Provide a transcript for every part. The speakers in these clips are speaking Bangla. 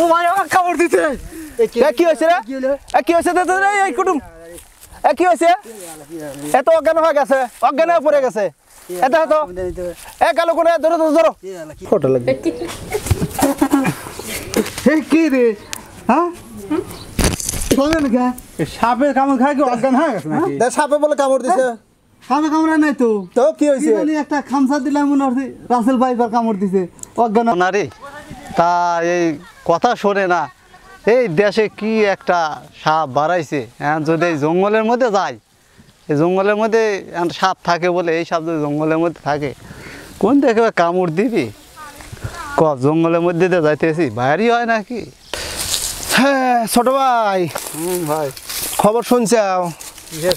ও ভাই আমাকে কামড় দিছে কি হয়েছে রে কি হয়েছে এই কুটুম কি হয়েছে এত অজ্ঞান হয়ে গেছে অজ্ঞান হয়ে পড়ে গেছে এটা তো কালো কোনে ধরো ধরো ফটো লাগবে কি রে হ্যাঁ সাপে কামড় খায় কি অজ্ঞান হয়ে গেছে নাকি সাপে বলে কামড় দিছে সাপে কামড়া নাই তো তো কি হয়েছে একটা খামসা দিলাম মনে হচ্ছে রাসেল ভাইপার কামড় দিছে অজ্ঞান না রে তা এই কথা শোনে না এই দেশে কি একটা সাপ বাড়াইছে যদি এই জঙ্গলের মধ্যে যায় এই জঙ্গলের মধ্যে সাপ থাকে বলে এই সাপ যদি জঙ্গলের মধ্যে থাকে কোন দেখে কামড় দিবি জঙ্গলের মধ্যে দিয়ে যাইতেছি বাইরই হয় নাকি হ্যাঁ ছোট ভাই ভাই খবর শুনছাও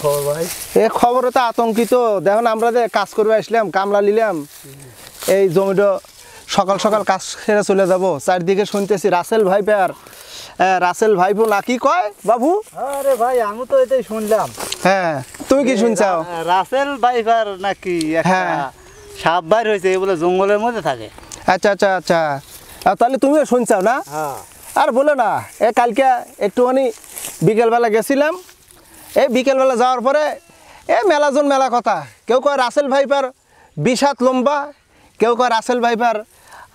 খবর ভাই এ খবরে তো আতঙ্কিত দেখুন আমরা যে কাজ করবে আসলাম কামলা নিলাম এই জমিটা সকাল সকাল কাজ সেরে চলে যাব চারদিকে শুনতেছি রাসেল ভাইপো নাকি কয় বাবু আরে ভাই আমি তো এটাই শুনলাম হ্যাঁ তুমি কি শুনছাও রাসেল ভাইপার নাকি হ্যাঁ সাপ বাইর হয়েছে বলে জঙ্গলের মধ্যে থাকে আচ্ছা আচ্ছা আচ্ছা তাহলে তুমিও শুনছাও না হ্যাঁ আর বলো না এ কালকে একটুখানি বিকেলবেলা গেছিলাম এই বিকেলবেলা যাওয়ার পরে মেলা কথা কেউ কয় রাসেল ভাইপার 20 হাত লম্বা কেউ কয় রাসেল ভাইপার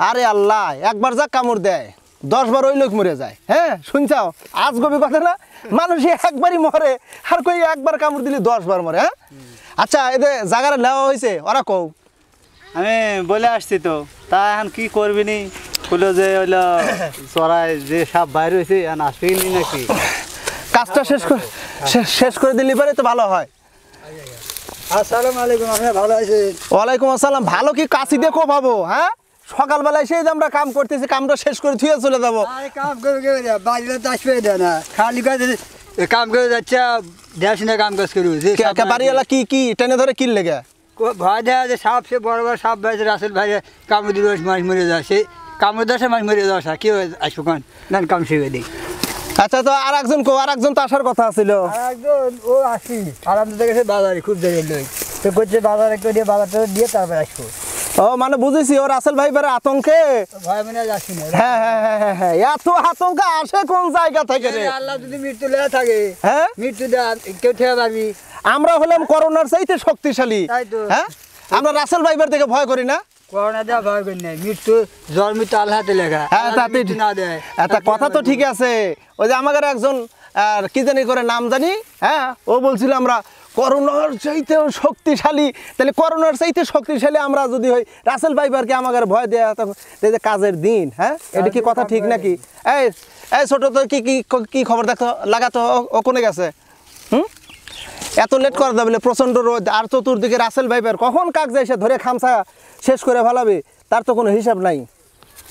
আরে আল্লাহ একবার যা কামড় দেয় 10 বার ওই লোক মরে যায় হ্যাঁ শুনছাও আজ গবি কথা না মানুষ একবারই মরে আর কই একবার কামড় দিলে 10 বার মরে হ্যাঁ আচ্ছা এদের জায়গাটা নেওয়া হয়েছে ওরা কও আমি বলে আসছি তো তা এখন কি করবি নি বললো যে হইলো চড়াই যে সাপ বাইরে হয়েছে এখন আসবেই নাকি কাজটা শেষ করে দিলে পরে তো ভালো হয় আসসালামু আলাইকুম আপনারা ভালো আছেন ওয়ালাইকুম আসসালাম ভালো কি কাশি দেখো ভাবো হ্যাঁ সকালবেলা এসে আমরা কাম করতেছি কামটা শেষ করে থুয়ে চলে যাবো কাম করে বাড়িতে তো আসবে না খালি কাজে কাম করে যাচ্ছে দেশনে কাম কাজ করি বাড়িওয়ালা কি টেনে ধরে কিল লেগে ভয় দেয় যে সাপ সে বড় বড় সাপ ভাই রাসেল ভাই কামড় দিল মাছ মরে যায় সে কামড় দেশে মাছ মরে যাওয়া কি আসবো কান নান কাম শিখে দিই আচ্ছা তো আর একজন তো আসার কথা ছিল ও আসি আর আমাদের কাছে বাজারে খুব দেরি লই তো করছে বাজারে দিয়ে বাজারটা দিয়ে তারপরে আসবো ও মানে বুঝেছি ও রাসেল ভাইপার আতঙ্কে ভয় মনে যাচ্ছি না হ্যাঁ এত আতঙ্ক আসে কোন জায়গা থেকে রে আল্লাহ যদি মৃত্যু লেখা থাকে হ্যাঁ মৃত্যু কেউ ঠেয়া পারবি আমরা হলাম করোনার চাইতে শক্তিশালী হ্যাঁ আমরা রাসেল ভাইপার থেকে ভয় করি না করোনা দেওয়া ভয় করি না মৃত্যু জ্বর মৃত্যু আল্লাহ হাতে লেখা না দেয় একটা কথা তো ঠিক আছে ওই যে আমাদের একজন আর কি জানি করে নাম জানি হ্যাঁ ও বলছিল আমরা করোনার চাইতেও শক্তিশালী তাহলে করোনার চাইতে শক্তিশালী আমরা যদি হই রাসেল ভাইপারকে আমাদের ভয় দেওয়া যে কাজের দিন হ্যাঁ এটা কি কথা ঠিক নাকি এই ছোট তো কি খবর দেখো লাগাতো ও কোনে গেছে এত লেট করে দেবে প্রচন্ড রোদ আর চতুর্দিকে রাসেল ভাইপার কখন কাক যায় সে ধরে খামসা শেষ করে ফেলাবে তার তো কোনো হিসাব নাই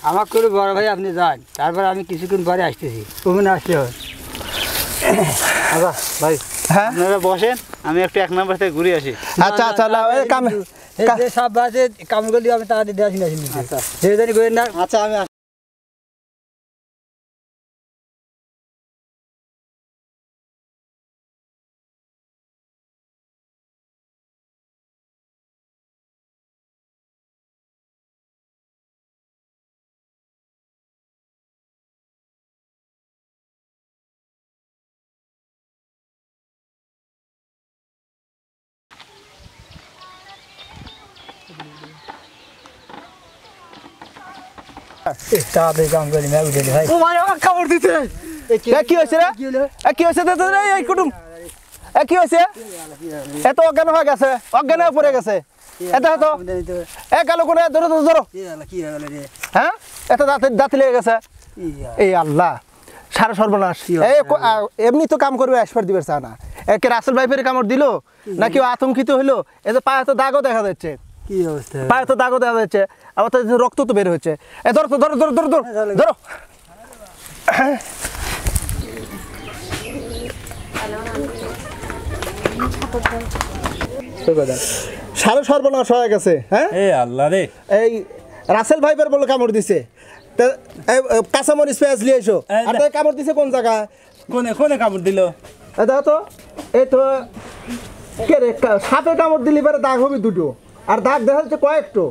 আমার করে বড় ভাই আপনি যান তারপর আমি কিছুক্ষণ পরে আসতেছি তুমি না আসলে হয় আচ্ছা ভাই হ্যাঁ আপনারা বসেন আমি একটু 1 নম্বর থেকে ঘুরে আসি আচ্ছা আচ্ছা কাম যে সব বাসে কাম করে দিও আমি তাড়াতাড়ি দিয়ে আসি না আচ্ছা যে জানি করেন না আচ্ছা আমি কামড় দিতে কি হয়েছে রে কি হয়েছে এই কুটুম কি হয়েছে এত অজ্ঞান হয়ে গেছে অজ্ঞান হয়ে পড়ে গেছে এটা তো কালো কোনে ধরো ধরো হ্যাঁ এত দাঁত লেগে গেছে এই আল্লাহ সারা সর্বনাশ এমনি তো কাম করবে আসবার দিবে চা না একে রাসেল ভাইপের কামড় দিল নাকি আতঙ্কিত হইলো এই যে পায়ে তো দাগও দেখা যাচ্ছে কি অবস্থা পায়ে তো দাগও দেখা যাচ্ছে আবার তো রক্ত তো বের হচ্ছে ধরো তো ধরো ধরো ধরো ধরো ধরো সারা সর্বনাশ হয়ে গেছে হ্যাঁ আল্লাহ রে এই রাসেল ভাইপার বলে কামড় দিছে কাঁচামরিচ পেঁয়াজ নিয়ে এসো আর কামড় দিছে কোন জায়গায় কোনে কামড় দিল দেখো তো এই তো কে রে সাপে কামড় দিলি পরে দাগ হবে দুটো আর দাগ দেখা যাচ্ছে কয়েকটো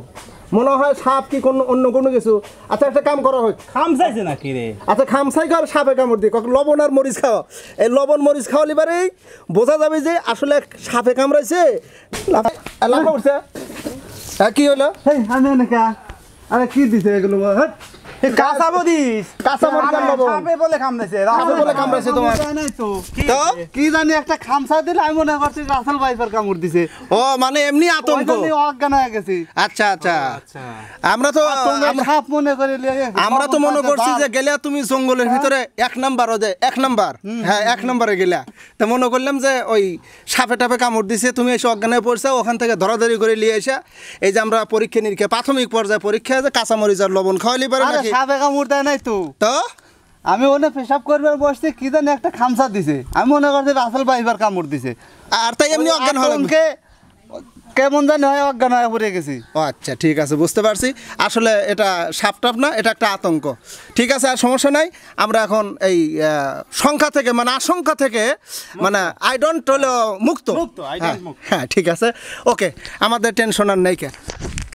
মনে হয় সাপ কি কোনো অন্য কোনো কিছু। আচ্ছা একটা কাম করা হয়, খামসাইছে নাকি রে? আচ্ছা খামসাই কর সাপে কামড় দিয়ে লবণ আর মরিচ খাওয়া, এই লবণ মরিচ খাওয়ালি পারেই বোঝা যাবে যে আসলে সাপে কামড়াইছে লাফা উঠছে। হ্যাঁ কি হলো? এই আমি এনেকা আরে কি দিছে এগুলো হট কাঁচা মরিচ, কাঁচা মরিচ আর লবণ সাপে বলে কামড়াইছে, সাপে বলে কামড়াইছে তোমার। নাই তো তো কি জানি একটা খামসা দিলে আমি মনে করছি রাসেল ভাইপার কামড় দিছে ও মানে এমনি আতঙ্ক। ওইখানে অজ্ঞান হয়ে গেছি। আচ্ছা আচ্ছা আমরা তো সাপ মনে করে আমরা তো মনে করছি যে গেলে তুমি জঙ্গলের ভিতরে 1 নাম্বার ওদের 1 নাম্বার, হ্যাঁ 1 নম্বরে গেলা, তো মনে করলাম যে ওই সাপে টাপে কামড় দিছে, তুমি এসে অজ্ঞান হয়ে পড়ছো, ওখান থেকে ধরাধরি করে নিয়ে এসে এই যে আমরা পরীক্ষা নিরীক্ষা প্রাথমিক পর্যায়ে পরীক্ষা যে কাঁচামরিচ আর লবণ খাওয়ালি পারে নাকি? সাপে কামড় দেয় নাই তো। তো আমি ওনে পেশাব করবার বসছি কি জানি একটা খামসা দিছে, আমি মনে করছি রাসেল ভাইপার কামড় দিছে। আর তাই এমনি অজ্ঞান হলাম কেমন জানি হয় অজ্ঞান হয়ে পড়ে গেছি। ও আচ্ছা ঠিক আছে, বুঝতে পারছি। আসলে এটা সাপ টাপ না, এটা একটা আতঙ্ক। ঠিক আছে, আর সমস্যা নাই। আমরা এখন এই সংখ্যা থেকে মানে আশঙ্কা থেকে মানে আই ডোন্ট হলো মুক্ত। হ্যাঁ ঠিক আছে, ওকে, আমাদের টেনশন আর নেই কে।